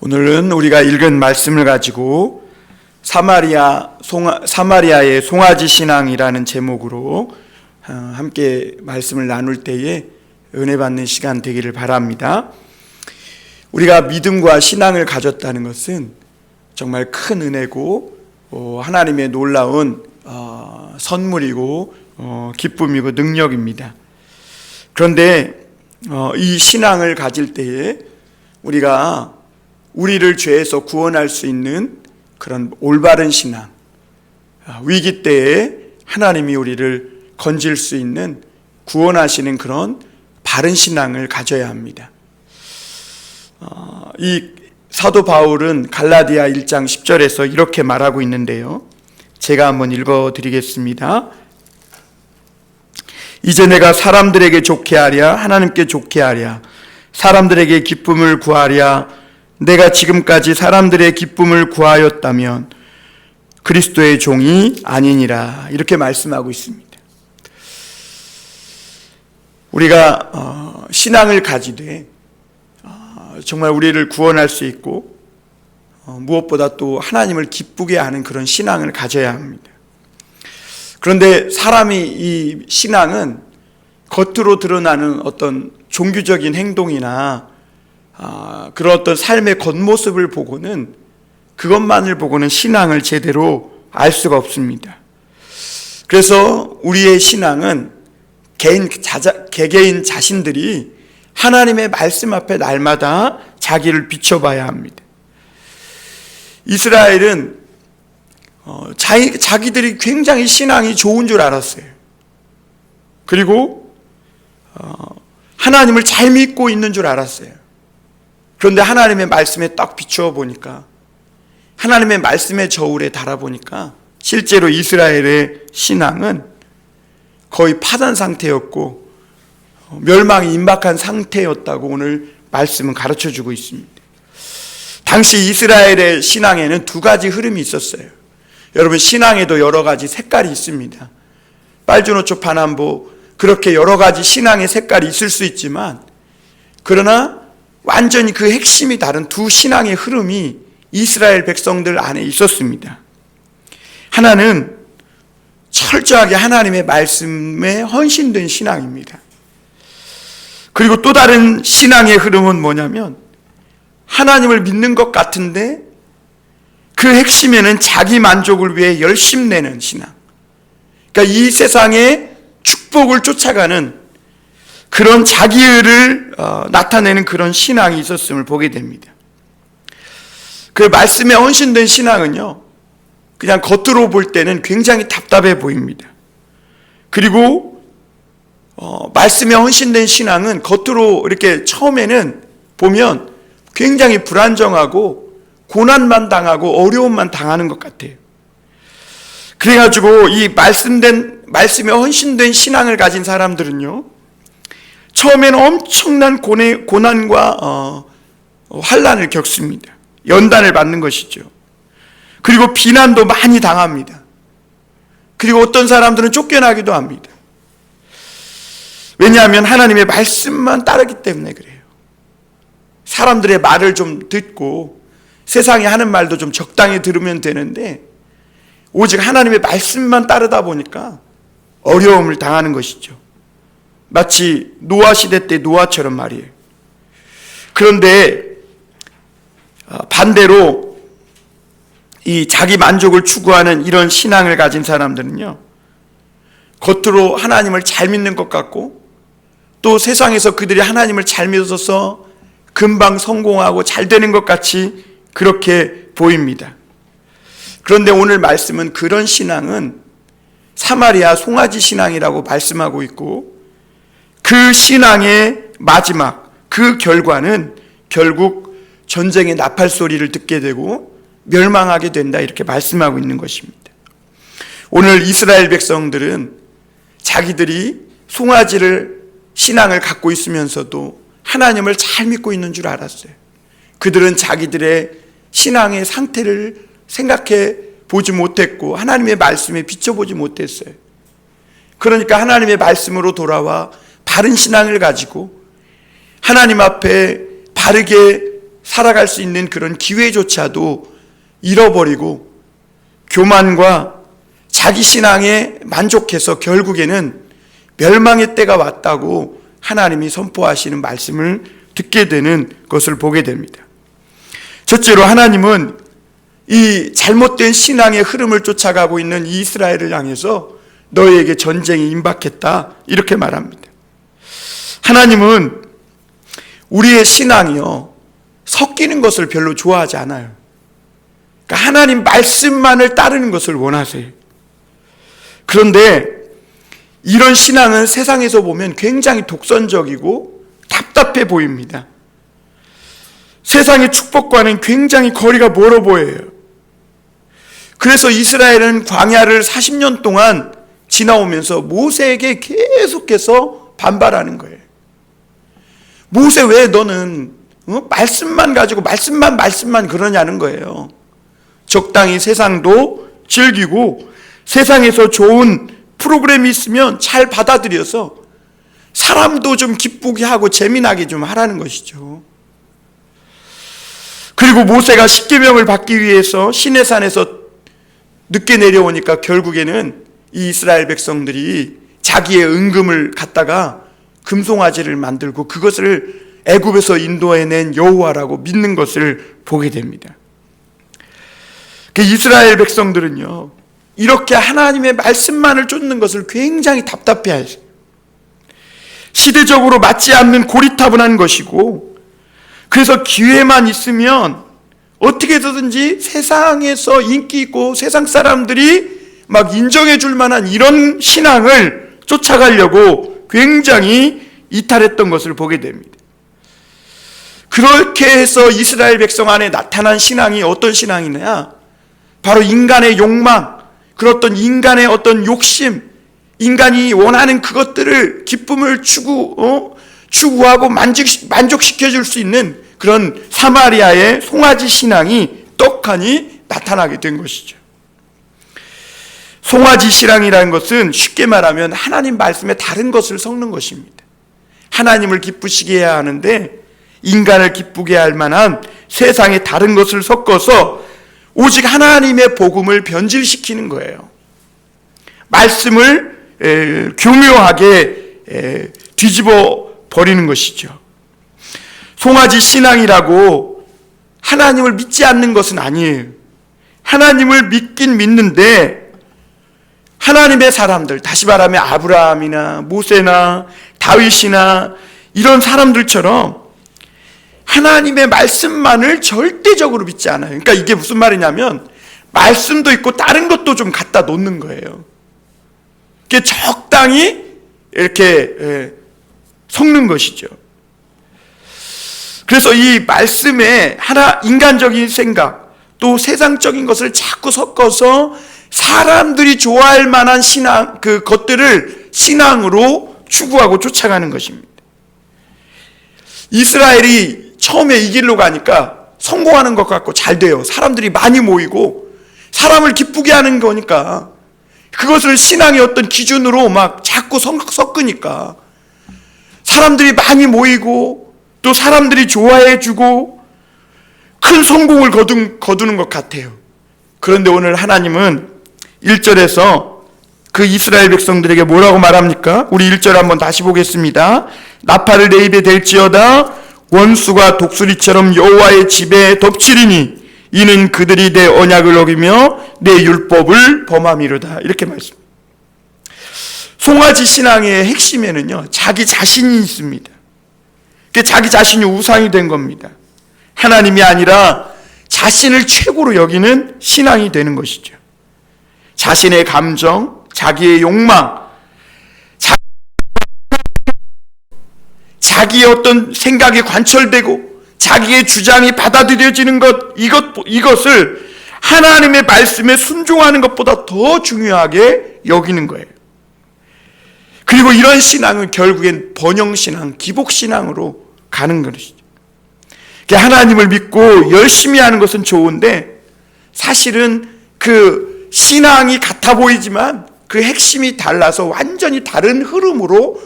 오늘은 우리가 읽은 말씀을 가지고 사마리아의 송아지 신앙이라는 제목으로 함께 말씀을 나눌 때에 은혜 받는 시간 되기를 바랍니다. 우리가 믿음과 신앙을 가졌다는 것은 정말 큰 은혜고 하나님의 놀라운 선물이고 기쁨이고 능력입니다. 그런데 이 신앙을 가질 때에 우리가 우리를 죄에서 구원할 수 있는 그런 올바른 신앙, 위기 때에 하나님이 우리를 건질 수 있는 구원하시는 그런 바른 신앙을 가져야 합니다. 이 사도 바울은 갈라디아 1장 10절에서 이렇게 말하고 있는데요, 제가 한번 읽어드리겠습니다. 이제 내가 사람들에게 좋게 하랴 하나님께 좋게 하랴 사람들에게 기쁨을 구하랴 내가 지금까지 사람들의 기쁨을 구하였다면 그리스도의 종이 아니니라, 이렇게 말씀하고 있습니다. 우리가 신앙을 가지되 정말 우리를 구원할 수 있고 무엇보다 또 하나님을 기쁘게 하는 그런 신앙을 가져야 합니다. 그런데 사람이 이 신앙은 겉으로 드러나는 어떤 종교적인 행동이나 그런 어떤 삶의 겉모습을 보고는, 그것만을 보고는 신앙을 제대로 알 수가 없습니다. 그래서 우리의 신앙은 개개인 자신들이 하나님의 말씀 앞에 날마다 자기를 비춰봐야 합니다. 이스라엘은 자기들이 굉장히 신앙이 좋은 줄 알았어요. 그리고 하나님을 잘 믿고 있는 줄 알았어요. 그런데 하나님의 말씀에 딱 비추어 보니까, 하나님의 말씀의 저울에 달아보니까 실제로 이스라엘의 신앙은 거의 파산 상태였고 멸망이 임박한 상태였다고 오늘 말씀은 가르쳐주고 있습니다. 당시 이스라엘의 신앙에는 두 가지 흐름이 있었어요. 여러분, 신앙에도 여러 가지 색깔이 있습니다. 빨주노초 파남보, 그렇게 여러 가지 신앙의 색깔이 있을 수 있지만, 그러나 완전히 그 핵심이 다른 두 신앙의 흐름이 이스라엘 백성들 안에 있었습니다. 하나는 철저하게 하나님의 말씀에 헌신된 신앙입니다. 그리고 또 다른 신앙의 흐름은 뭐냐면, 하나님을 믿는 것 같은데 그 핵심에는 자기 만족을 위해 열심내는 신앙, 그러니까 이 세상의 축복을 쫓아가는 그런 자기의를 나타내는 그런 신앙이 있었음을 보게 됩니다. 그 말씀에 헌신된 신앙은요, 그냥 겉으로 볼 때는 굉장히 답답해 보입니다. 그리고 말씀에 헌신된 신앙은 겉으로 이렇게 처음에는 보면 굉장히 불안정하고 고난만 당하고 어려움만 당하는 것 같아요. 그래가지고 이 말씀에 헌신된 신앙을 가진 사람들은요, 처음에는 엄청난 고난과 환난을 겪습니다. 연단을 받는 것이죠. 그리고 비난도 많이 당합니다. 그리고 어떤 사람들은 쫓겨나기도 합니다. 왜냐하면 하나님의 말씀만 따르기 때문에 그래요. 사람들의 말을 좀 듣고 세상이 하는 말도 좀 적당히 들으면 되는데, 오직 하나님의 말씀만 따르다 보니까 어려움을 당하는 것이죠. 마치 노아 시대 때 노아처럼 말이에요. 그런데 반대로 이 자기 만족을 추구하는 이런 신앙을 가진 사람들은요, 겉으로 하나님을 잘 믿는 것 같고 또 세상에서 그들이 하나님을 잘 믿어서 금방 성공하고 잘 되는 것 같이 그렇게 보입니다. 그런데 오늘 말씀은 그런 신앙은 사마리아 송아지 신앙이라고 말씀하고 있고, 그 신앙의 마지막, 그 결과는 결국 전쟁의 나팔 소리를 듣게 되고 멸망하게 된다, 이렇게 말씀하고 있는 것입니다. 오늘 이스라엘 백성들은 자기들이 송아지를 신앙을 갖고 있으면서도 하나님을 잘 믿고 있는 줄 알았어요. 그들은 자기들의 신앙의 상태를 생각해 보지 못했고 하나님의 말씀에 비춰보지 못했어요. 그러니까 하나님의 말씀으로 돌아와 바른 신앙을 가지고 하나님 앞에 바르게 살아갈 수 있는 그런 기회조차도 잃어버리고 교만과 자기 신앙에 만족해서 결국에는 멸망의 때가 왔다고 하나님이 선포하시는 말씀을 듣게 되는 것을 보게 됩니다. 첫째로 하나님은 이 잘못된 신앙의 흐름을 쫓아가고 있는 이스라엘을 향해서 너희에게 전쟁이 임박했다 이렇게 말합니다. 하나님은 우리의 신앙이요 섞이는 것을 별로 좋아하지 않아요. 그러니까 하나님 말씀만을 따르는 것을 원하세요. 그런데 이런 신앙은 세상에서 보면 굉장히 독선적이고 답답해 보입니다. 세상의 축복과는 굉장히 거리가 멀어 보여요. 그래서 이스라엘은 광야를 40년 동안 지나오면서 모세에게 계속해서 반발하는 거예요. 모세, 왜 너는 말씀만 가지고 말씀만 그러냐는 거예요. 적당히 세상도 즐기고 세상에서 좋은 프로그램이 있으면 잘 받아들여서 사람도 좀 기쁘게 하고 재미나게 좀 하라는 것이죠. 그리고 모세가 십계명을 받기 위해서 시내산에서 늦게 내려오니까 결국에는 이 이스라엘 백성들이 자기의 은금을 갖다가 금송아지를 만들고 그것을 애굽에서 인도해낸 여호와라고 믿는 것을 보게 됩니다. 그 이스라엘 백성들은요 이렇게 하나님의 말씀만을 쫓는 것을 굉장히 답답해하죠. 시대적으로 맞지 않는 고리타분한 것이고, 그래서 기회만 있으면 어떻게 해서든지 세상에서 인기 있고 세상 사람들이 막 인정해 줄 만한 이런 신앙을 쫓아가려고 굉장히 이탈했던 것을 보게 됩니다. 그렇게 해서 이스라엘 백성 안에 나타난 신앙이 어떤 신앙이냐? 바로 인간의 욕망, 그런 인간의 어떤 욕심, 인간이 원하는 그것들을 기쁨을 추구하고 만족시켜줄 수 있는 그런 사마리아의 송아지 신앙이 떡하니 나타나게 된 것이죠. 송아지 신앙이라는 것은 쉽게 말하면 하나님 말씀에 다른 것을 섞는 것입니다. 하나님을 기쁘시게 해야 하는데 인간을 기쁘게 할 만한 세상에 다른 것을 섞어서 오직 하나님의 복음을 변질시키는 거예요. 말씀을 교묘하게 뒤집어 버리는 것이죠. 송아지 신앙이라고 하나님을 믿지 않는 것은 아니에요. 하나님을 믿긴 믿는데 하나님의 사람들, 다시 말하면 아브라함이나 모세나 다윗이나 이런 사람들처럼 하나님의 말씀만을 절대적으로 믿지 않아요. 그러니까 이게 무슨 말이냐면 말씀도 있고 다른 것도 좀 갖다 놓는 거예요. 이렇게 적당히 이렇게 섞는 것이죠. 그래서 이 말씀에 인간적인 생각 또 세상적인 것을 자꾸 섞어서 사람들이 좋아할 만한 신앙, 그 것들을 신앙으로 추구하고 쫓아가는 것입니다. 이스라엘이 처음에 이 길로 가니까 성공하는 것 같고 잘 돼요. 사람들이 많이 모이고 사람을 기쁘게 하는 거니까 그것을 신앙의 어떤 기준으로 막 자꾸 섞으니까 사람들이 많이 모이고 또 사람들이 좋아해주고 큰 성공을 거두는 것 같아요. 그런데 오늘 하나님은 1절에서 그 이스라엘 백성들에게 뭐라고 말합니까? 우리 1절 한번 다시 보겠습니다. 나팔을 내 입에 댈지어다 원수가 독수리처럼 여호와의 집에 덮치리니 이는 그들이 내 언약을 어기며 내 율법을 범함이로다. 이렇게 말씀. 송아지 신앙의 핵심에는요 자기 자신이 있습니다. 자기 자신이 우상이 된 겁니다. 하나님이 아니라 자신을 최고로 여기는 신앙이 되는 것이죠. 자신의 감정, 자기의 욕망, 자기의 어떤 생각이 관철되고 자기의 주장이 받아들여지는 이것을 하나님의 말씀에 순종하는 것보다 더 중요하게 여기는 거예요. 그리고 이런 신앙은 결국엔 번영신앙, 기복신앙으로 가는 것이죠. 하나님을 믿고 열심히 하는 것은 좋은데 사실은 그 신앙이 같아 보이지만 그 핵심이 달라서 완전히 다른 흐름으로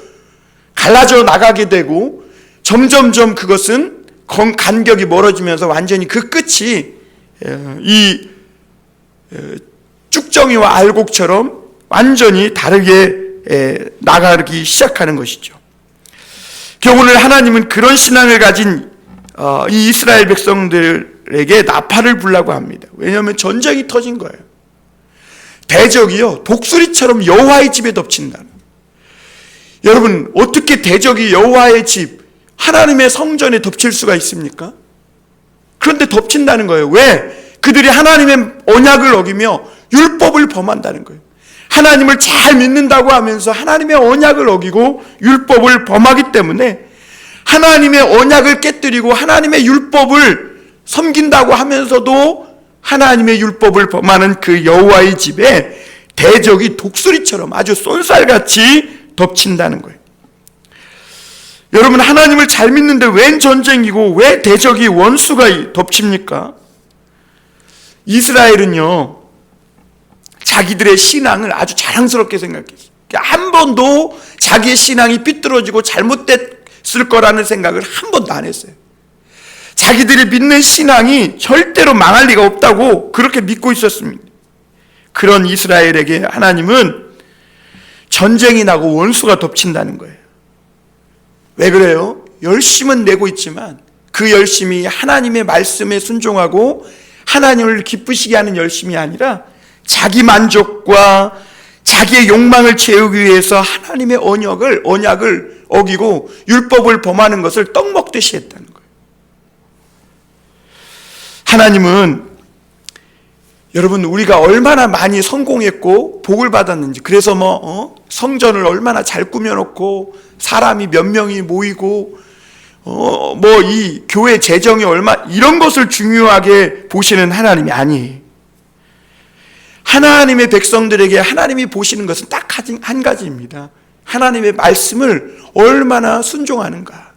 갈라져 나가게 되고 점점점 그것은 간격이 멀어지면서 완전히 그 끝이 이 쭉정이와 알곡처럼 완전히 다르게 나가기 시작하는 것이죠. 오늘 하나님은 그런 신앙을 가진 이 이스라엘 백성들에게 나팔을 불라고 합니다. 왜냐하면 전쟁이 터진 거예요. 대적이요, 독수리처럼 여호와의 집에 덮친다는. 여러분, 어떻게 대적이 여호와의 집, 하나님의 성전에 덮칠 수가 있습니까? 그런데 덮친다는 거예요. 왜? 그들이 하나님의 언약을 어기며 율법을 범한다는 거예요. 하나님을 잘 믿는다고 하면서 하나님의 언약을 어기고 율법을 범하기 때문에 하나님의 언약을 깨뜨리고 하나님의 율법을 섬긴다고 하면서도 하나님의 율법을 범하는 그 여호와의 집에 대적이 독수리처럼 아주 쏜살같이 덮친다는 거예요. 여러분, 하나님을 잘 믿는데 웬 전쟁이고 왜 대적이 원수가 덮칩니까? 이스라엘은요, 자기들의 신앙을 아주 자랑스럽게 생각했어요. 한 번도 자기의 신앙이 삐뚤어지고 잘못됐을 거라는 생각을 한 번도 안 했어요. 자기들이 믿는 신앙이 절대로 망할 리가 없다고 그렇게 믿고 있었습니다. 그런 이스라엘에게 하나님은 전쟁이 나고 원수가 덮친다는 거예요. 왜 그래요? 열심은 내고 있지만 그 열심이 하나님의 말씀에 순종하고 하나님을 기쁘시게 하는 열심이 아니라 자기 만족과 자기의 욕망을 채우기 위해서 하나님의 언약을 어기고 율법을 범하는 것을 떡 먹듯이 했다는 거예요. 하나님은 여러분, 우리가 얼마나 많이 성공했고 복을 받았는지, 그래서 성전을 얼마나 잘 꾸며놓고 사람이 몇 명이 모이고 이 교회 재정이 이런 것을 중요하게 보시는 하나님이 아니에요. 하나님의 백성들에게 하나님이 보시는 것은 딱 한 가지입니다. 하나님의 말씀을 얼마나 순종하는가.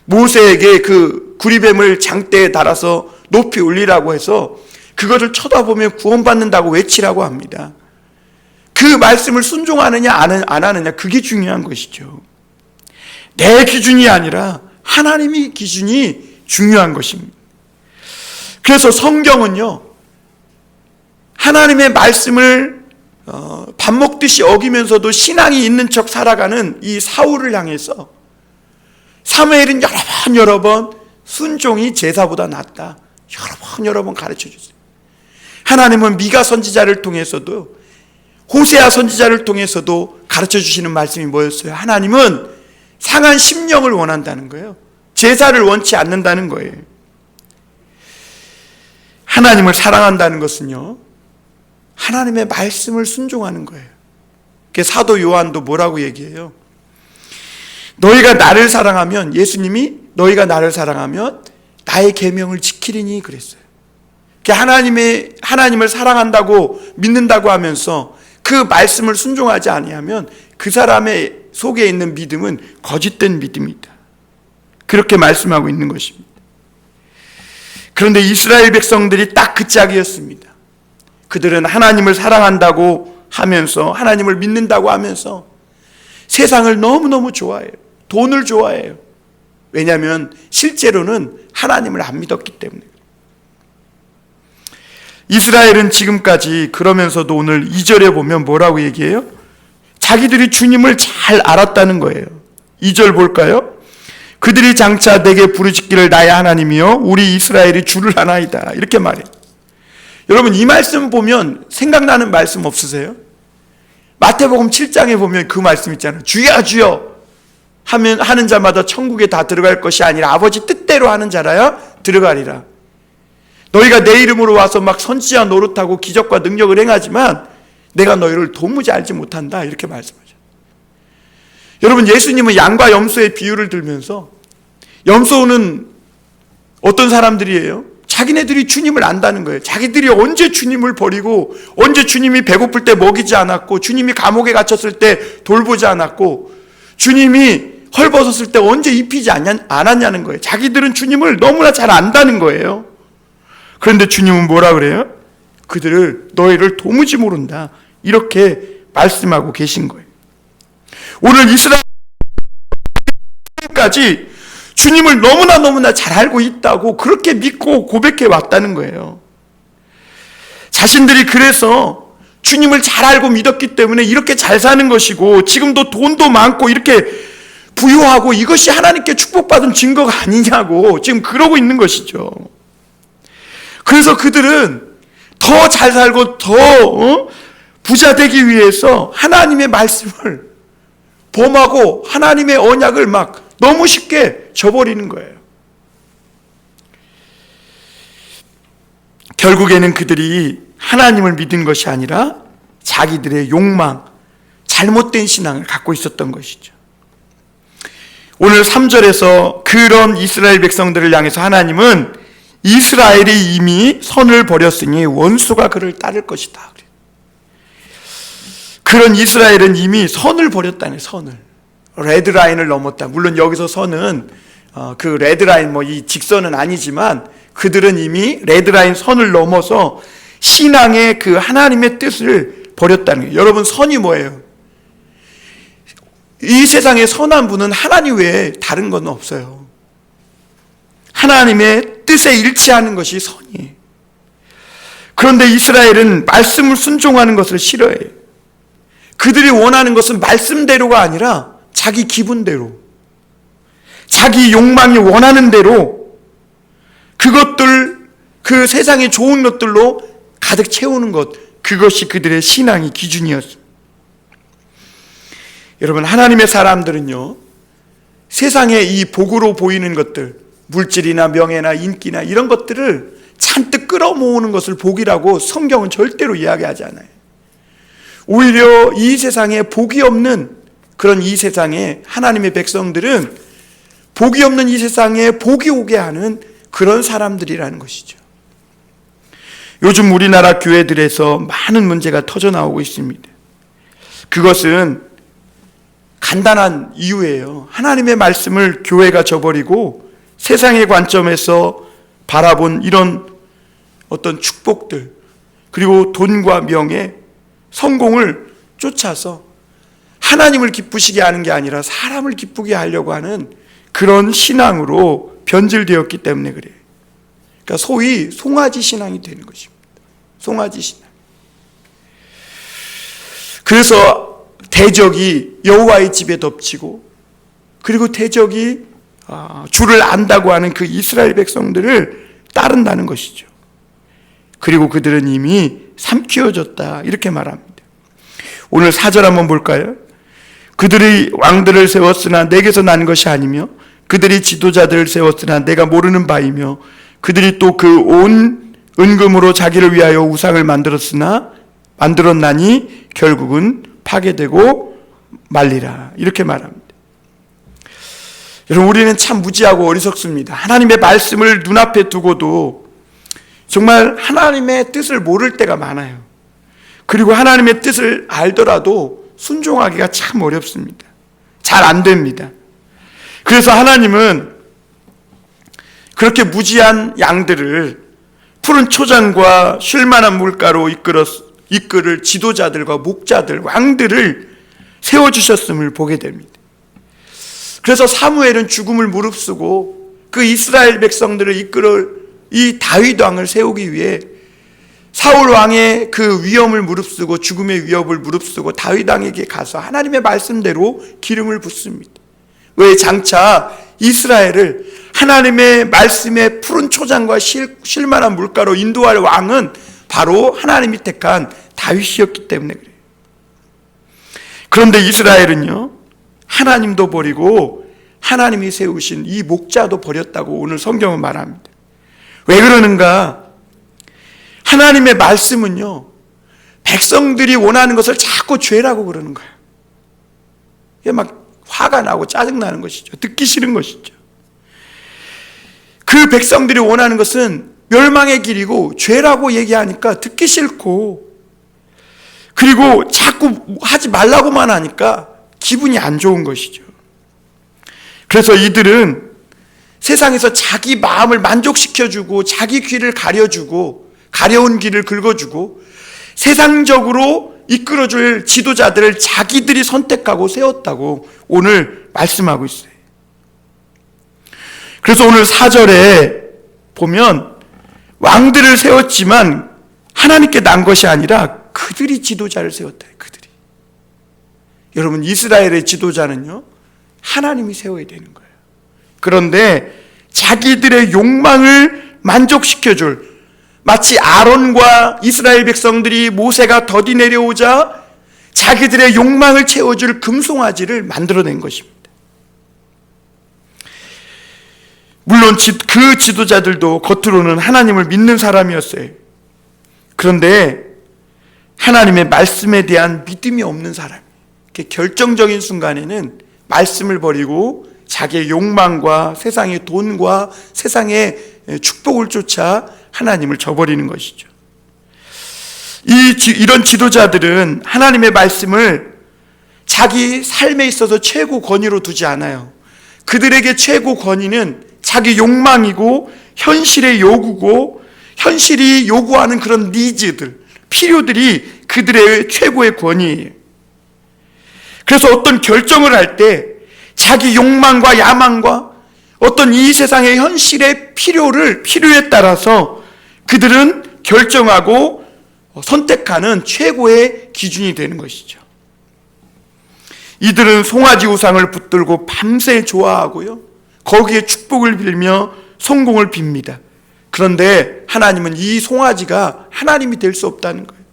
모세에게 그 구리뱀을 장대에 달아서 높이 올리라고 해서 그것을 쳐다보면 구원받는다고 외치라고 합니다. 그 말씀을 순종하느냐 안 하느냐, 그게 중요한 것이죠. 내 기준이 아니라 하나님의 기준이 중요한 것입니다. 그래서 성경은요, 하나님의 말씀을 밥 먹듯이 어기면서도 신앙이 있는 척 살아가는 이 사울을 향해서 사무엘은 여러 번 순종이 제사보다 낫다, 여러 번 가르쳐 주세요. 하나님은 미가 선지자를 통해서도 호세아 선지자를 통해서도 가르쳐 주시는 말씀이 뭐였어요? 하나님은 상한 심령을 원한다는 거예요. 제사를 원치 않는다는 거예요. 하나님을 사랑한다는 것은요, 하나님의 말씀을 순종하는 거예요. 사도 요한도 뭐라고 얘기해요? 너희가 나를 사랑하면, 예수님이 너희가 나를 사랑하면 나의 계명을 지키리니 그랬어요. 하나님을 사랑한다고 믿는다고 하면서 그 말씀을 순종하지 아니하면 그 사람의 속에 있는 믿음은 거짓된 믿음이다. 그렇게 말씀하고 있는 것입니다. 그런데 이스라엘 백성들이 딱 그 짝이었습니다. 그들은 하나님을 사랑한다고 하면서, 하나님을 믿는다고 하면서 세상을 너무너무 좋아해요. 돈을 좋아해요. 왜냐하면 실제로는 하나님을 안 믿었기 때문에. 이스라엘은 지금까지 그러면서도 오늘 2절에 보면 뭐라고 얘기해요? 자기들이 주님을 잘 알았다는 거예요. 2절 볼까요? 그들이 장차 내게 부르짖기를 나의 하나님이여 우리 이스라엘이 주를 아나이다, 이렇게 말해요. 여러분, 이 말씀 보면 생각나는 말씀 없으세요? 마태복음 7장에 보면 그 말씀 있잖아요. 주여 주여 하는 자마다 천국에 다 들어갈 것이 아니라 아버지 뜻대로 하는 자라야 들어가리라. 너희가 내 이름으로 와서 막 선지자 노릇하고 기적과 능력을 행하지만 내가 너희를 도무지 알지 못한다, 이렇게 말씀하죠. 여러분, 예수님은 양과 염소의 비유를 들면서, 염소는 어떤 사람들이에요? 자기네들이 주님을 안다는 거예요. 자기들이 언제 주님을 버리고, 언제 주님이 배고플 때 먹이지 않았고, 주님이 감옥에 갇혔을 때 돌보지 않았고, 주님이 헐벗었을 때 언제 입히지 않았냐는 거예요. 자기들은 주님을 너무나 잘 안다는 거예요. 그런데 주님은 뭐라 그래요? 너희를 도무지 모른다, 이렇게 말씀하고 계신 거예요. 오늘 이스라엘까지 주님을 너무나 잘 알고 있다고 그렇게 믿고 고백해 왔다는 거예요. 자신들이 그래서 주님을 잘 알고 믿었기 때문에 이렇게 잘 사는 것이고 지금도 돈도 많고 이렇게 부유하고 이것이 하나님께 축복받은 증거가 아니냐고 지금 그러고 있는 것이죠. 그래서 그들은 더 잘 살고 더 부자 되기 위해서 하나님의 말씀을 범하고 하나님의 언약을 막 너무 쉽게 저버리는 거예요. 결국에는 그들이 하나님을 믿은 것이 아니라 자기들의 욕망, 잘못된 신앙을 갖고 있었던 것이죠. 오늘 3절에서 그런 이스라엘 백성들을 향해서 하나님은 이스라엘이 이미 선을 버렸으니 원수가 그를 따를 것이다. 그런 이스라엘은 이미 선을 버렸다네. 선을, 레드라인을 넘었다. 물론 여기서 선은 그 레드라인 이 직선은 아니지만 그들은 이미 레드라인 선을 넘어서 신앙의 그 하나님의 뜻을 버렸다는 거예요. 여러분, 선이 뭐예요? 이 세상에 선한 분은 하나님 외에 다른 건 없어요. 하나님의 뜻에 일치하는 것이 선이에요. 그런데 이스라엘은 말씀을 순종하는 것을 싫어해요. 그들이 원하는 것은 말씀대로가 아니라 자기 기분대로, 자기 욕망이 원하는 대로 그것들, 그 세상의 좋은 것들로 가득 채우는 것, 그것이 그들의 신앙의 기준이었습니다. 여러분, 하나님의 사람들은요, 세상의 이 복으로 보이는 것들, 물질이나 명예나 인기나 이런 것들을 잔뜩 끌어모으는 것을 복이라고 성경은 절대로 이야기하지 않아요. 오히려 이 세상에 복이 없는 그런 이 세상에 하나님의 백성들은 복이 없는 이 세상에 복이 오게 하는 그런 사람들이라는 것이죠. 요즘 우리나라 교회들에서 많은 문제가 터져 나오고 있습니다. 그것은 간단한 이유예요. 하나님의 말씀을 교회가 저버리고 세상의 관점에서 바라본 이런 어떤 축복들, 그리고 돈과 명예, 성공을 쫓아서 하나님을 기쁘시게 하는 게 아니라 사람을 기쁘게 하려고 하는 그런 신앙으로 변질되었기 때문에 그래요. 그러니까 소위 송아지 신앙이 되는 것입니다. 송아지 신앙. 그래서 대적이 여호와의 집에 덮치고, 그리고 대적이 주를 안다고 하는 그 이스라엘 백성들을 따른다는 것이죠. 그리고 그들은 이미 삼키워졌다, 이렇게 말합니다. 오늘 4절 한번 볼까요? 그들이 왕들을 세웠으나 내게서 난 것이 아니며 그들이 지도자들을 세웠으나 내가 모르는 바이며 그들이 또 그 온 은금으로 자기를 위하여 우상을 만들었나니 결국은 파괴되고 말리라, 이렇게 말합니다. 여러분, 우리는 참 무지하고 어리석습니다. 하나님의 말씀을 눈앞에 두고도 정말 하나님의 뜻을 모를 때가 많아요. 그리고 하나님의 뜻을 알더라도 순종하기가 참 어렵습니다. 잘 안 됩니다. 그래서 하나님은 그렇게 무지한 양들을 푸른 초장과 쉴만한 물가로 이끌을 지도자들과 목자들, 왕들을 세워주셨음을 보게 됩니다. 그래서 사무엘은 죽음을 무릅쓰고 그 이스라엘 백성들을 이끌을 이 다윗 왕을 세우기 위해 사울 왕의 그 위험을 무릅쓰고 죽음의 위협을 무릅쓰고 다윗 왕에게 가서 하나님의 말씀대로 기름을 붓습니다. 왜? 장차 이스라엘을 하나님의 말씀의 푸른 초장과 쉴만한 물가로 인도할 왕은 바로 하나님이 택한 다윗이었기 때문에 그래요. 그런데 이스라엘은요, 하나님도 버리고 하나님이 세우신 이 목자도 버렸다고 오늘 성경은 말합니다. 왜 그러는가? 하나님의 말씀은요, 백성들이 원하는 것을 자꾸 죄라고 그러는 거예요. 이게 막 화가 나고 짜증나는 것이죠. 듣기 싫은 것이죠. 그 백성들이 원하는 것은 멸망의 길이고 죄라고 얘기하니까 듣기 싫고, 그리고 자꾸 하지 말라고만 하니까 기분이 안 좋은 것이죠. 그래서 이들은 세상에서 자기 마음을 만족시켜주고 자기 귀를 가려주고 가려운 길을 긁어주고 세상적으로 이끌어줄 지도자들을 자기들이 선택하고 세웠다고 오늘 말씀하고 있어요. 그래서 오늘 4절에 보면 왕들을 세웠지만 하나님께 난 것이 아니라 그들이 지도자를 세웠다. 그들이. 여러분, 이스라엘의 지도자는요, 하나님이 세워야 되는 거예요. 그런데 자기들의 욕망을 만족시켜줄, 마치 아론과 이스라엘 백성들이 모세가 더디 내려오자 자기들의 욕망을 채워줄 금송아지를 만들어낸 것입니다. 물론 그 지도자들도 겉으로는 하나님을 믿는 사람이었어요. 그런데 하나님의 말씀에 대한 믿음이 없는 사람, 결정적인 순간에는 말씀을 버리고 자기의 욕망과 세상의 돈과 세상의 축복을 쫓아 하나님을 저버리는 것이죠. 이런 지도자들은 하나님의 말씀을 자기 삶에 있어서 최고 권위로 두지 않아요. 그들에게 최고 권위는 자기 욕망이고 현실의 요구고 현실이 요구하는 그런 니즈들, 필요들이 그들의 최고의 권위예요. 그래서 어떤 결정을 할 때 자기 욕망과 야망과 어떤 이 세상의 현실의 필요에 따라서 그들은 결정하고 선택하는 최고의 기준이 되는 것이죠. 이들은 송아지 우상을 붙들고 밤새 좋아하고요, 거기에 축복을 빌며 성공을 빕니다. 그런데 하나님은 이 송아지가 하나님이 될 수 없다는 거예요.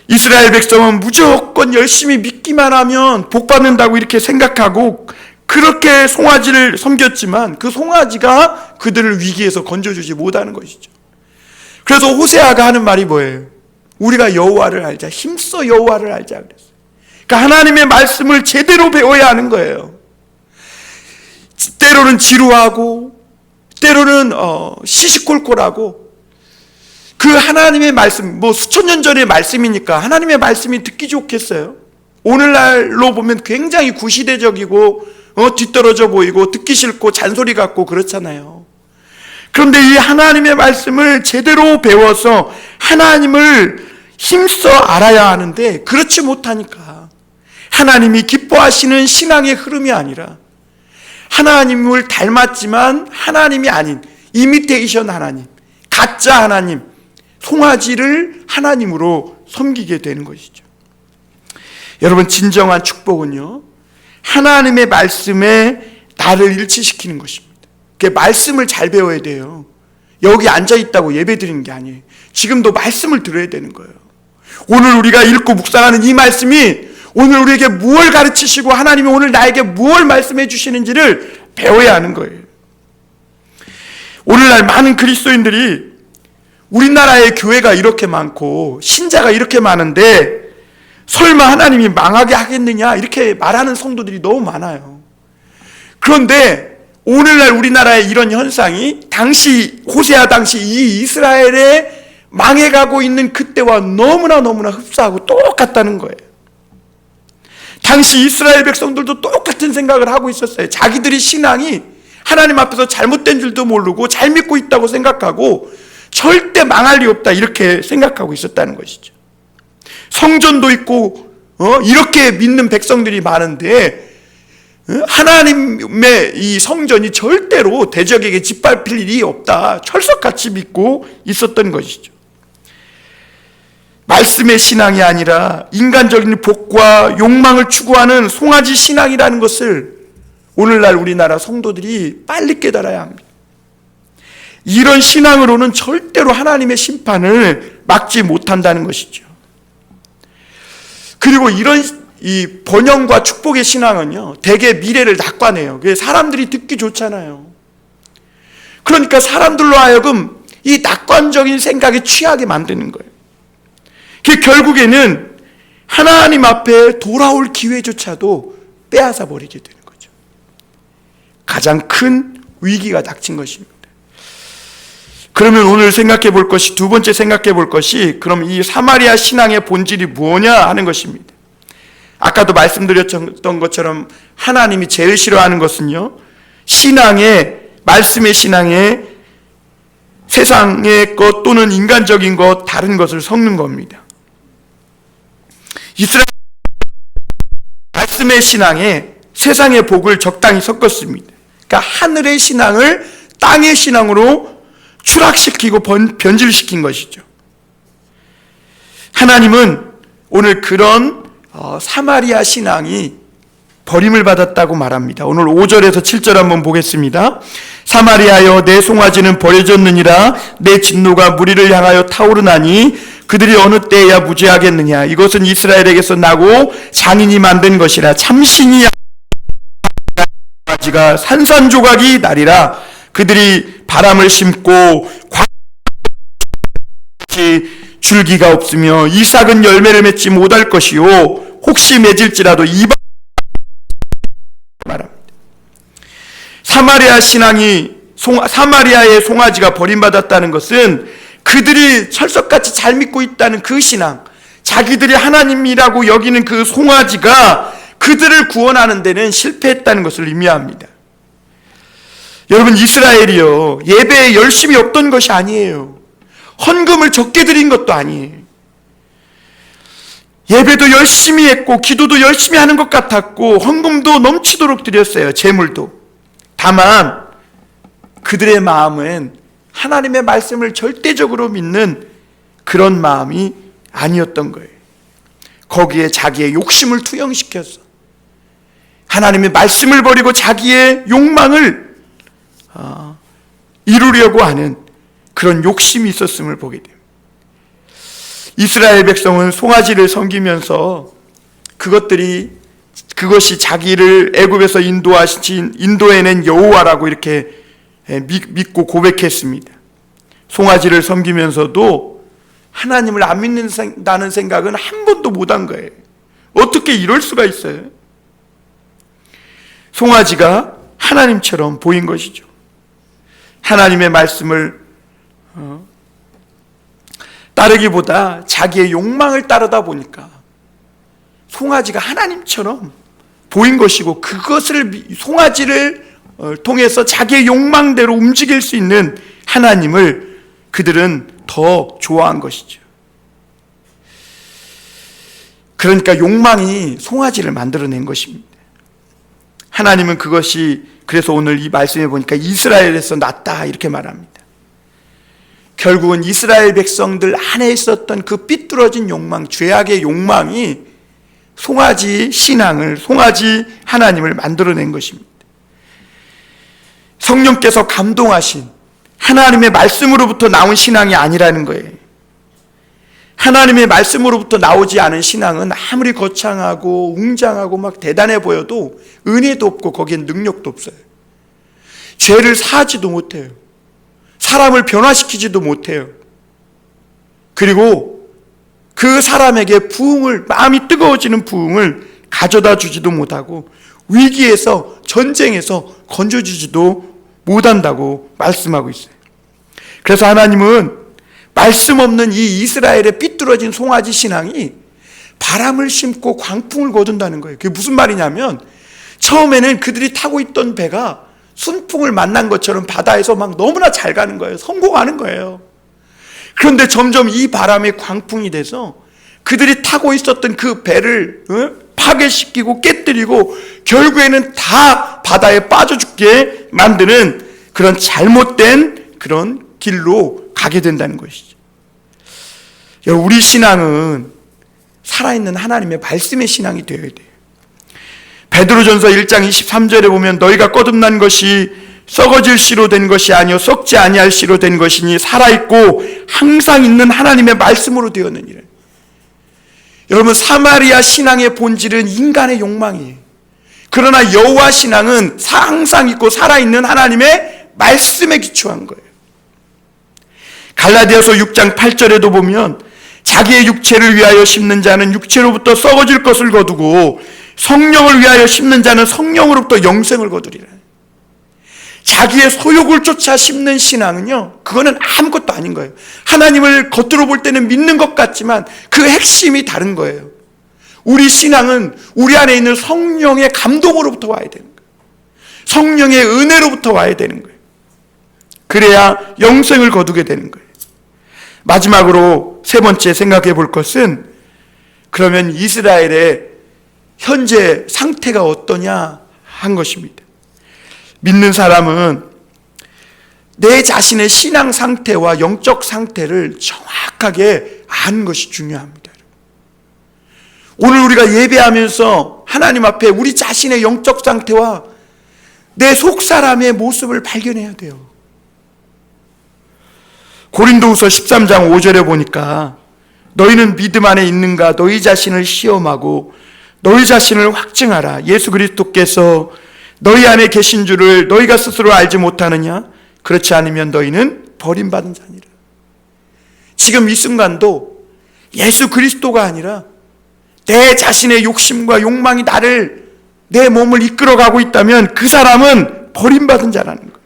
이스라엘 백성은 무조건 열심히 믿기만 하면 복 받는다고 이렇게 생각하고 그렇게 송아지를 섬겼지만 그 송아지가 그들을 위기에서 건져주지 못하는 것이죠. 그래서 호세아가 하는 말이 뭐예요? 우리가 여호와를 알자, 힘써 여호와를 알자 그랬어요. 그러니까 하나님의 말씀을 제대로 배워야 하는 거예요. 때로는 지루하고 때로는 시시콜콜하고 그 하나님의 말씀, 수천 년 전의 말씀이니까 하나님의 말씀이 듣기 좋겠어요? 오늘날로 보면 굉장히 구시대적이고 뒤떨어져 보이고 듣기 싫고 잔소리 같고 그렇잖아요. 그런데 이 하나님의 말씀을 제대로 배워서 하나님을 힘써 알아야 하는데 그렇지 못하니까 하나님이 기뻐하시는 신앙의 흐름이 아니라 하나님을 닮았지만 하나님이 아닌 이미테이션 하나님, 가짜 하나님, 송아지를 하나님으로 섬기게 되는 것이죠. 여러분, 진정한 축복은요, 하나님의 말씀에 나를 일치시키는 것입니다. 그 말씀을 잘 배워야 돼요. 여기 앉아있다고 예배 드리는 게 아니에요. 지금도 말씀을 들어야 되는 거예요. 오늘 우리가 읽고 묵상하는 이 말씀이 오늘 우리에게 무엇을 가르치시고 하나님이 오늘 나에게 무엇을 말씀해 주시는지를 배워야 하는 거예요. 오늘날 많은 그리스도인들이 우리나라의 교회가 이렇게 많고 신자가 이렇게 많은데 설마 하나님이 망하게 하겠느냐 이렇게 말하는 성도들이 너무 많아요. 그런데 오늘날 우리나라의 이런 현상이 당시 호세아 당시 이 이스라엘에 망해가고 있는 그때와 너무나 흡사하고 똑같다는 거예요. 당시 이스라엘 백성들도 똑같은 생각을 하고 있었어요. 자기들이 신앙이 하나님 앞에서 잘못된 줄도 모르고 잘 믿고 있다고 생각하고 절대 망할 리 없다 이렇게 생각하고 있었다는 것이죠. 성전도 있고 이렇게 믿는 백성들이 많은데 하나님의 이 성전이 절대로 대적에게 짓밟힐 일이 없다 철석같이 믿고 있었던 것이죠. 말씀의 신앙이 아니라 인간적인 복과 욕망을 추구하는 송아지 신앙이라는 것을 오늘날 우리나라 성도들이 빨리 깨달아야 합니다. 이런 신앙으로는 절대로 하나님의 심판을 막지 못한다는 것이죠. 그리고 이런 이 번영과 축복의 신앙은요, 대개 미래를 낙관해요. 그게 사람들이 듣기 좋잖아요. 그러니까 사람들로 하여금 이 낙관적인 생각에 취하게 만드는 거예요. 그 결국에는 하나님 앞에 돌아올 기회조차도 빼앗아 버리게 되는 거죠. 가장 큰 위기가 닥친 것입니다. 그러면 오늘 생각해 볼 것이, 두 번째 생각해 볼 것이, 그럼 이 사마리아 신앙의 본질이 뭐냐 하는 것입니다. 아까도 말씀드렸던 것처럼 하나님이 제일 싫어하는 것은요, 말씀의 신앙에 세상의 것 또는 인간적인 것, 다른 것을 섞는 겁니다. 이스라엘 말씀의 신앙에 세상의 복을 적당히 섞었습니다. 그러니까 하늘의 신앙을 땅의 신앙으로 추락시키고 변질시킨 것이죠. 하나님은 오늘 그런 사마리아 신앙이 버림을 받았다고 말합니다. 오늘 5절에서 7절 한번 보겠습니다. 사마리아여, 내 송아지는 버려졌느니라. 내 진노가 무리를 향하여 타오르나니 그들이 어느 때에야 무죄하겠느냐. 이것은 이스라엘에게서 나고 장인이 만든 것이라. 참신이 송아지가 산산조각이 나리라. 그들이 바람을 심고 줄기가 없으며 이삭은 열매를 맺지 못할 것이요 혹시 맺을지라도 이방 말합니다. 사마리아의 송아지가 버림받았다는 것은 그들이 철석같이 잘 믿고 있다는 그 신앙, 자기들이 하나님이라고 여기는 그 송아지가 그들을 구원하는 데는 실패했다는 것을 의미합니다. 여러분, 이스라엘이요, 예배에 열심히 없던 것이 아니에요. 헌금을 적게 드린 것도 아니에요. 예배도 열심히 했고 기도도 열심히 하는 것 같았고 헌금도 넘치도록 드렸어요. 재물도. 다만 그들의 마음은 하나님의 말씀을 절대적으로 믿는 그런 마음이 아니었던 거예요. 거기에 자기의 욕심을 투영시켜서 하나님의 말씀을 버리고 자기의 욕망을 이루려고 하는 그런 욕심이 있었음을 보게 됩니다. 이스라엘 백성은 송아지를 섬기면서 그것이 자기를 애굽에서 인도해낸 여호와라고 이렇게 믿고 고백했습니다. 송아지를 섬기면서도 하나님을 안 믿는다는 생각은 한 번도 못한 거예요. 어떻게 이럴 수가 있어요? 송아지가 하나님처럼 보인 것이죠. 하나님의 말씀을 따르기보다 자기의 욕망을 따르다 보니까 송아지가 하나님처럼 보인 것이고, 그것을 송아지를 통해서 자기의 욕망대로 움직일 수 있는 하나님을 그들은 더 좋아한 것이죠. 그러니까 욕망이 송아지를 만들어낸 것입니다. 하나님은 그것이, 그래서 오늘 이 말씀에 보니까 이스라엘에서 났다 이렇게 말합니다. 결국은 이스라엘 백성들 안에 있었던 그 삐뚤어진 욕망, 죄악의 욕망이 송아지 신앙을, 송아지 하나님을 만들어낸 것입니다. 성령께서 감동하신 하나님의 말씀으로부터 나온 신앙이 아니라는 거예요. 하나님의 말씀으로부터 나오지 않은 신앙은 아무리 거창하고 웅장하고 막 대단해 보여도 은혜도 없고 거기엔 능력도 없어요. 죄를 사하지도 못해요. 사람을 변화시키지도 못해요. 그리고 그 사람에게 부흥을, 마음이 뜨거워지는 부흥을 가져다 주지도 못하고 위기에서, 전쟁에서 건져주지도 못한다고 말씀하고 있어요. 그래서 하나님은 말씀 없는 이 이스라엘의 삐뚤어진 송아지 신앙이 바람을 심고 광풍을 거둔다는 거예요. 그게 무슨 말이냐면, 처음에는 그들이 타고 있던 배가 순풍을 만난 것처럼 바다에서 막 너무나 잘 가는 거예요. 성공하는 거예요. 그런데 점점 이 바람이 광풍이 돼서 그들이 타고 있었던 그 배를 파괴시키고 깨뜨리고 결국에는 다 바다에 빠져 죽게 만드는 그런 잘못된 그런 길로 가게 된다는 것이죠. 우리 신앙은 살아있는 하나님의 말씀의 신앙이 되어야 돼요. 베드로전서 1장 23절에 보면 너희가 거듭난 것이 썩어질 씨로 된 것이 아니요 썩지 아니할 씨로 된 것이니 살아있고 항상 있는 하나님의 말씀으로 되었느니라. 여러분, 사마리아 신앙의 본질은 인간의 욕망이에요. 그러나 여호와 신앙은 항상 있고 살아있는 하나님의 말씀에 기초한 거예요. 갈라디아서 6장 8절에도 보면 자기의 육체를 위하여 심는 자는 육체로부터 썩어질 것을 거두고 성령을 위하여 심는 자는 성령으로부터 영생을 거두리라. 자기의 소욕을 쫓아 심는 신앙은요, 그거는 아무것도 아닌 거예요. 하나님을 겉으로 볼 때는 믿는 것 같지만 그 핵심이 다른 거예요. 우리 신앙은 우리 안에 있는 성령의 감동으로부터 와야 되는 거예요. 성령의 은혜로부터 와야 되는 거예요. 그래야 영생을 거두게 되는 거예요. 마지막으로 세 번째 생각해 볼 것은, 그러면 이스라엘의 현재 상태가 어떠냐 한 것입니다. 믿는 사람은 내 자신의 신앙 상태와 영적 상태를 정확하게 아는 것이 중요합니다. 오늘 우리가 예배하면서 하나님 앞에 우리 자신의 영적 상태와 내 속사람의 모습을 발견해야 돼요. 고린도후서 13장 5절에 보니까 너희는 믿음 안에 있는가 너희 자신을 시험하고 너희 자신을 확증하라. 예수 그리스도께서 너희 안에 계신 줄을 너희가 스스로 알지 못하느냐? 그렇지 않으면 너희는 버림받은 자니라. 지금 이 순간도 예수 그리스도가 아니라 내 자신의 욕심과 욕망이 내 몸을 이끌어가고 있다면 그 사람은 버림받은 자라는 거예요.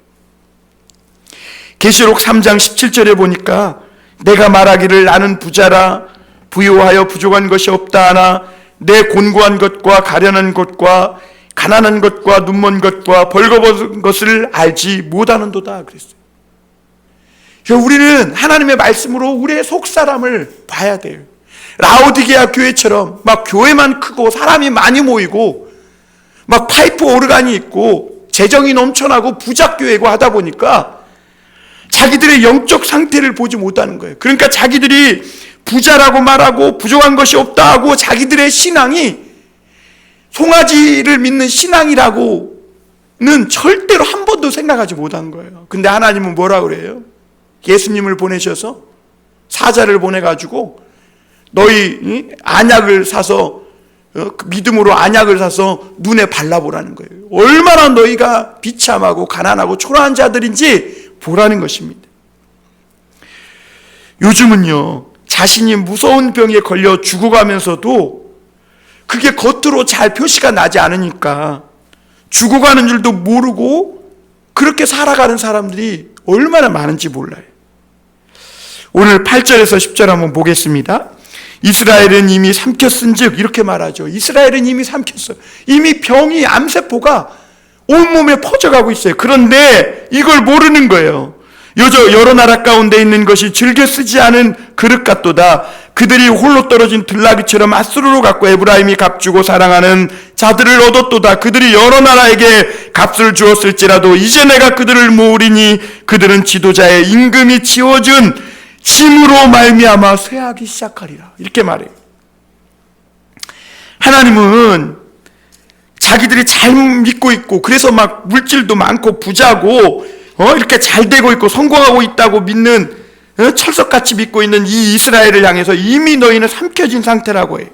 계시록 3장 17절에 보니까 내가 말하기를 나는 부자라 부유하여 부족한 것이 없다 하나 내 곤고한 것과 가련한 것과 가난한 것과 눈먼 것과 벌거벗은 것을 알지 못하는도다 그랬어요. 우리는 하나님의 말씀으로 우리의 속사람을 봐야 돼요. 라오디게아 교회처럼 막 교회만 크고 사람이 많이 모이고 막 파이프 오르간이 있고 재정이 넘쳐나고 부작교회고 하다 보니까 자기들의 영적 상태를 보지 못하는 거예요. 그러니까 자기들이 부자라고 말하고 부족한 것이 없다 하고 자기들의 신앙이 송아지를 믿는 신앙이라고는 절대로 한 번도 생각하지 못한 거예요. 근데 하나님은 뭐라 그래요? 예수님을 보내셔서 사자를 보내가지고 너희 안약을 사서 믿음으로 안약을 사서 눈에 발라보라는 거예요. 얼마나 너희가 비참하고 가난하고 초라한 자들인지 보라는 것입니다. 요즘은요 자신이 무서운 병에 걸려 죽어가면서도 그게 겉으로 잘 표시가 나지 않으니까 죽어가는 줄도 모르고 그렇게 살아가는 사람들이 얼마나 많은지 몰라요. 오늘 8절에서 10절 한번 보겠습니다. 이스라엘은 이미 삼켰은즉 이렇게 말하죠. 이스라엘은 이미 삼켰어요. 이미 병이 암세포가 온몸에 퍼져가고 있어요. 그런데 이걸 모르는 거예요. 여러 나라 가운데 있는 것이 즐겨 쓰지 않은 그릇 같도다. 그들이 홀로 떨어진 들나귀처럼 아수르로 갔고 에브라임이 값주고 사랑하는 자들을 얻었도다. 그들이 여러 나라에게 값을 주었을지라도 이제 내가 그들을 모으리니 그들은 지도자의 임금이 지어준 짐으로 말미암아 쇠하기 시작하리라. 이렇게 말해요. 하나님은 자기들이 잘 믿고 있고 그래서 막 물질도 많고 부자고 이렇게 잘 되고 있고 성공하고 있다고 믿는 철석같이 믿고 있는 이 이스라엘을 향해서 이미 너희는 삼켜진 상태라고 해요.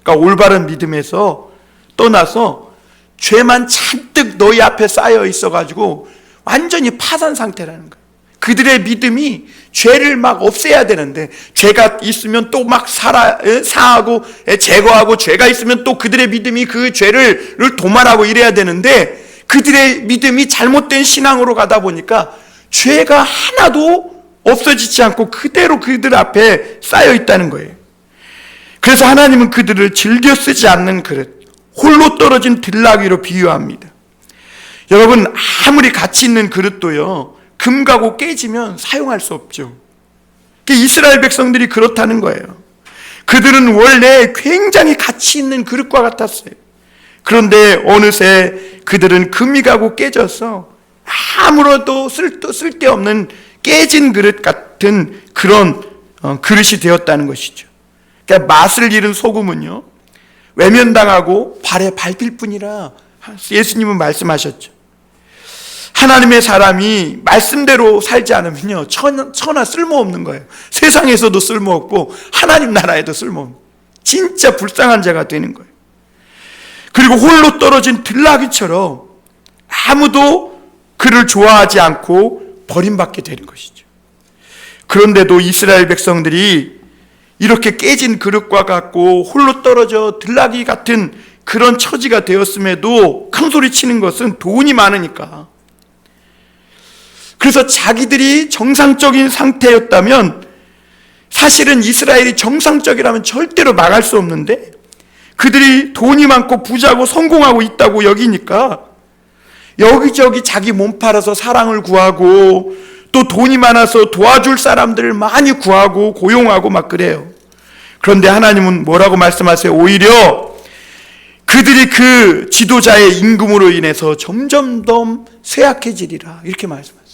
그러니까 올바른 믿음에서 떠나서 죄만 잔뜩 너희 앞에 쌓여 있어가지고 완전히 파산 상태라는 거예요. 그들의 믿음이 죄를 막 없애야 되는데 죄가 있으면 또 막 사하고 제거하고 죄가 있으면 또 그들의 믿음이 그 죄를 도말하고 이래야 되는데 그들의 믿음이 잘못된 신앙으로 가다 보니까 죄가 하나도 없어지지 않고 그대로 그들 앞에 쌓여 있다는 거예요. 그래서 하나님은 그들을 즐겨 쓰지 않는 그릇, 홀로 떨어진 들나귀로 비유합니다. 여러분 아무리 가치 있는 그릇도요 금가고 깨지면 사용할 수 없죠. 이스라엘 백성들이 그렇다는 거예요. 그들은 원래 굉장히 가치 있는 그릇과 같았어요. 그런데 어느새 그들은 금이 가고 깨져서 아무래도 쓸데없는 깨진 그릇 같은 그런 그릇이 되었다는 것이죠. 그러니까 맛을 잃은 소금은요 외면당하고 발에 밟힐 뿐이라 예수님은 말씀하셨죠. 하나님의 사람이 말씀대로 살지 않으면요 천하 쓸모없는 거예요. 세상에서도 쓸모없고 하나님 나라에도 쓸모없는 진짜 불쌍한 자가 되는 거예요. 그리고 홀로 떨어진 들나귀처럼 아무도 그를 좋아하지 않고 버림받게 되는 것이죠. 그런데도 이스라엘 백성들이 이렇게 깨진 그릇과 같고 홀로 떨어져 들나귀 같은 그런 처지가 되었음에도 큰 소리 치는 것은 돈이 많으니까. 그래서 자기들이 정상적인 상태였다면 사실은 이스라엘이 정상적이라면 절대로 막을 수 없는데 그들이 돈이 많고 부자고 성공하고 있다고 여기니까 여기저기 자기 몸 팔아서 사랑을 구하고 또 돈이 많아서 도와줄 사람들을 많이 구하고 고용하고 막 그래요. 그런데 하나님은 뭐라고 말씀하세요? 오히려 그들이 그 지도자의 임금으로 인해서 점점 더 쇠약해지리라, 이렇게 말씀하세요.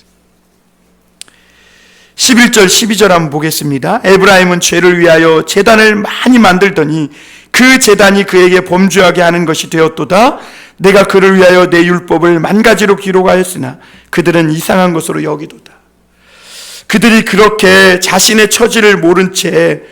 11절 12절 한번 보겠습니다. 에브라임은 죄를 위하여 제단을 많이 만들더니 그 제단이 그에게 범죄하게 하는 것이 되었도다. 내가 그를 위하여 내 율법을 만가지로 기록하였으나 그들은 이상한 것으로 여기도다. 그들이 그렇게 자신의 처지를 모른 채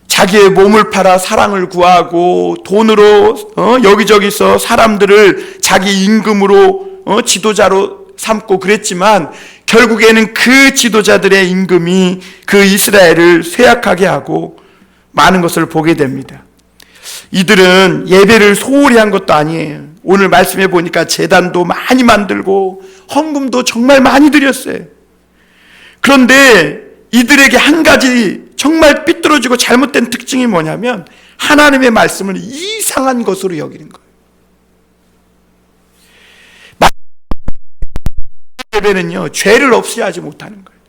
자기의 몸을 팔아 사랑을 구하고 돈으로 여기저기서 사람들을 자기 임금으로 지도자로 삼고 그랬지만 결국에는 그 지도자들의 임금이 그 이스라엘을 쇠약하게 하고 많은 것을 보게 됩니다. 이들은 예배를 소홀히 한 것도 아니에요. 오늘 말씀해 보니까 제단도 많이 만들고 헌금도 정말 많이 드렸어요. 그런데 이들에게 한 가지 정말 삐뚤어지고 잘못된 특징이 뭐냐면 하나님의 말씀을 이상한 것으로 여기는 거예요. 예배는요, 죄를 없이 하지 못하는 거예요.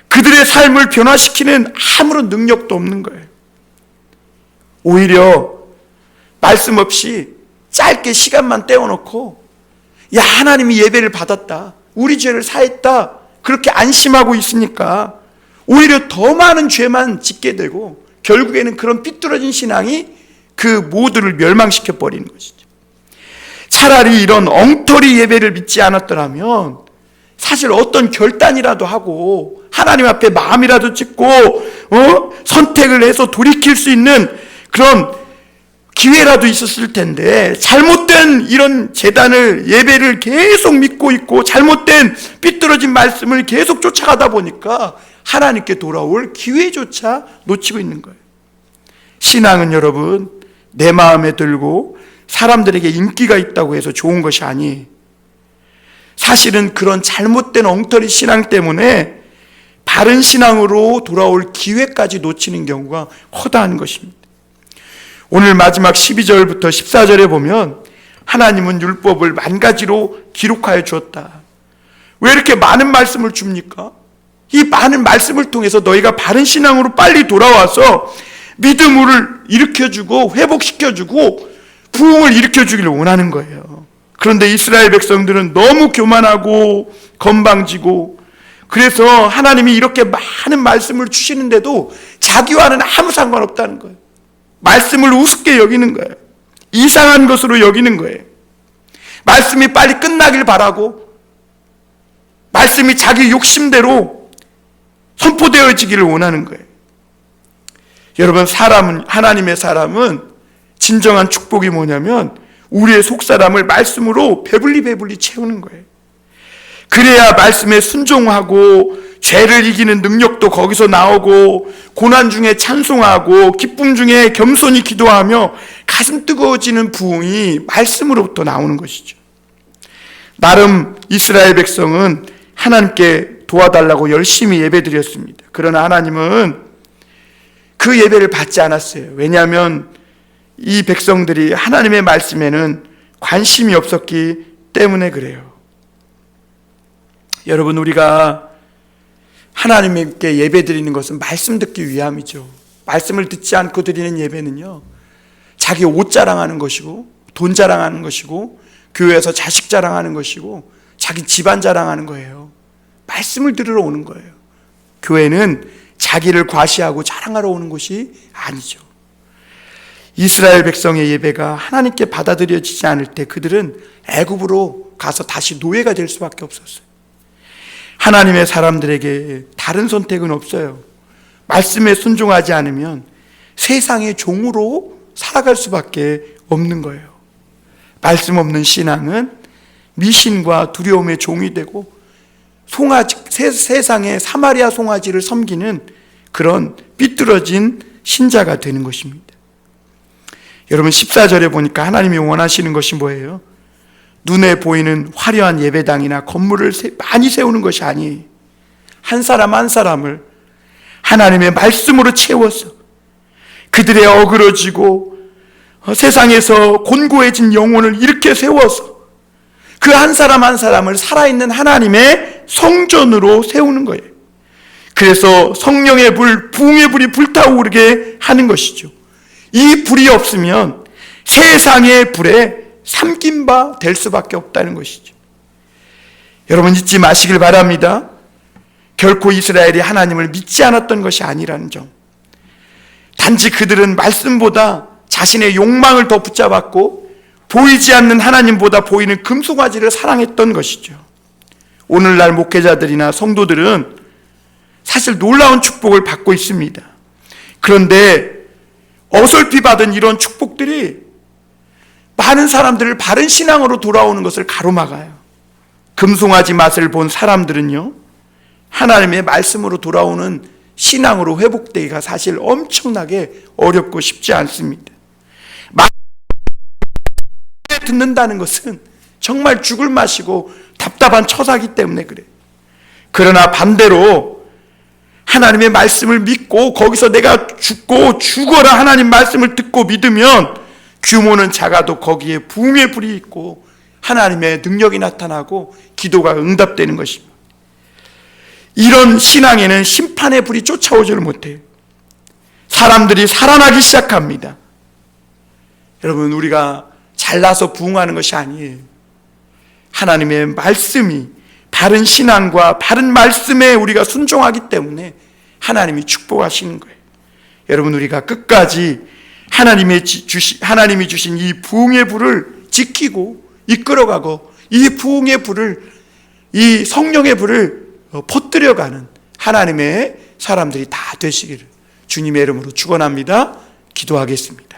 그들의 삶을 변화시키는 아무런 능력도 없는 거예요. 오히려 말씀 없이 짧게 시간만 떼어놓고, 야, 하나님이 예배를 받았다, 우리 죄를 사했다, 그렇게 안심하고 있으니까 오히려 더 많은 죄만 짓게 되고 결국에는 그런 삐뚤어진 신앙이 그 모두를 멸망시켜 버리는 것이죠. 차라리 이런 엉터리 예배를 믿지 않았더라면 사실 어떤 결단이라도 하고 하나님 앞에 마음이라도 찍고 선택을 해서 돌이킬 수 있는 그런 기회라도 있었을 텐데, 잘못된 이런 제단을, 예배를 계속 믿고 있고 잘못된 삐뚤어진 말씀을 계속 쫓아가다 보니까 하나님께 돌아올 기회조차 놓치고 있는 거예요. 신앙은 여러분, 내 마음에 들고 사람들에게 인기가 있다고 해서 좋은 것이 아니에요. 사실은 그런 잘못된 엉터리 신앙 때문에 바른 신앙으로 돌아올 기회까지 놓치는 경우가 허다한 것입니다. 오늘 마지막 12절부터 14절에 보면 하나님은 율법을 만가지로 기록하여 주었다. 왜 이렇게 많은 말씀을 줍니까? 이 많은 말씀을 통해서 너희가 바른 신앙으로 빨리 돌아와서 믿음을 일으켜주고 회복시켜주고 부흥을 일으켜주기를 원하는 거예요. 그런데 이스라엘 백성들은 너무 교만하고 건방지고, 그래서 하나님이 이렇게 많은 말씀을 주시는데도 자기와는 아무 상관없다는 거예요. 말씀을 우습게 여기는 거예요. 이상한 것으로 여기는 거예요. 말씀이 빨리 끝나길 바라고, 말씀이 자기 욕심대로 선포되어지기를 원하는 거예요. 여러분, 하나님의 사람은 진정한 축복이 뭐냐면 우리의 속사람을 말씀으로 배불리 채우는 거예요. 그래야 말씀에 순종하고 죄를 이기는 능력도 거기서 나오고, 고난 중에 찬송하고 기쁨 중에 겸손히 기도하며 가슴 뜨거워지는 부흥이 말씀으로부터 나오는 것이죠. 나름 이스라엘 백성은 하나님께 도와달라고 열심히 예배드렸습니다. 그러나 하나님은 그 예배를 받지 않았어요. 왜냐하면 이 백성들이 하나님의 말씀에는 관심이 없었기 때문에 그래요. 여러분, 우리가 하나님께 예배 드리는 것은 말씀 듣기 위함이죠. 말씀을 듣지 않고 드리는 예배는요, 자기 옷 자랑하는 것이고 돈 자랑하는 것이고 교회에서 자식 자랑하는 것이고 자기 집안 자랑하는 거예요. 말씀을 들으러 오는 거예요. 교회는 자기를 과시하고 자랑하러 오는 곳이 아니죠. 이스라엘 백성의 예배가 하나님께 받아들여지지 않을 때 그들은 애굽으로 가서 다시 노예가 될 수밖에 없었어요. 하나님의 사람들에게 다른 선택은 없어요. 말씀에 순종하지 않으면 세상의 종으로 살아갈 수밖에 없는 거예요. 말씀 없는 신앙은 미신과 두려움의 종이 되고 세상의 사마리아 송아지를 섬기는 그런 삐뚤어진 신자가 되는 것입니다. 여러분, 14절에 보니까 하나님이 원하시는 것이 뭐예요? 눈에 보이는 화려한 예배당이나 건물을 많이 세우는 것이 아니에요. 한 사람 한 사람을 하나님의 말씀으로 채워서 그들의 어그러지고 세상에서 곤고해진 영혼을 이렇게 세워서 그 한 사람 한 사람을 살아있는 하나님의 성전으로 세우는 거예요. 그래서 성령의 불, 부흥의 불이 불타오르게 하는 것이죠. 이 불이 없으면 세상의 불에 삼킨 바 될 수밖에 없다는 것이죠. 여러분 잊지 마시길 바랍니다. 결코 이스라엘이 하나님을 믿지 않았던 것이 아니라는 점. 단지 그들은 말씀보다 자신의 욕망을 더 붙잡았고 보이지 않는 하나님보다 보이는 금송아지를 사랑했던 것이죠. 오늘날 목회자들이나 성도들은 사실 놀라운 축복을 받고 있습니다. 그런데 어설피 받은 이런 축복들이 많은 사람들을 바른 신앙으로 돌아오는 것을 가로막아요. 금송아지 맛을 본 사람들은요, 하나님의 말씀으로 돌아오는 신앙으로 회복되기가 사실 엄청나게 어렵고 쉽지 않습니다. 듣는다는 것은 정말 죽을 맛이고 답답한 처사기 때문에 그래요. 그러나 반대로 하나님의 말씀을 믿고 거기서 내가 죽고 죽어라 하나님 말씀을 듣고 믿으면 규모는 작아도 거기에 부흥의 불이 있고 하나님의 능력이 나타나고 기도가 응답되는 것입니다. 이런 신앙에는 심판의 불이 쫓아오지를 못해요. 사람들이 살아나기 시작합니다. 여러분, 우리가 잘나서 부흥하는 것이 아니에요. 하나님의 말씀이 바른 신앙과 바른 말씀에 우리가 순종하기 때문에 하나님이 축복하시는 거예요. 여러분, 우리가 끝까지 하나님이 주신 이 부흥의 불을 지키고 이끌어가고 이 부흥의 불을, 이 성령의 불을 퍼뜨려가는 하나님의 사람들이 다 되시기를 주님의 이름으로 축원합니다. 기도하겠습니다.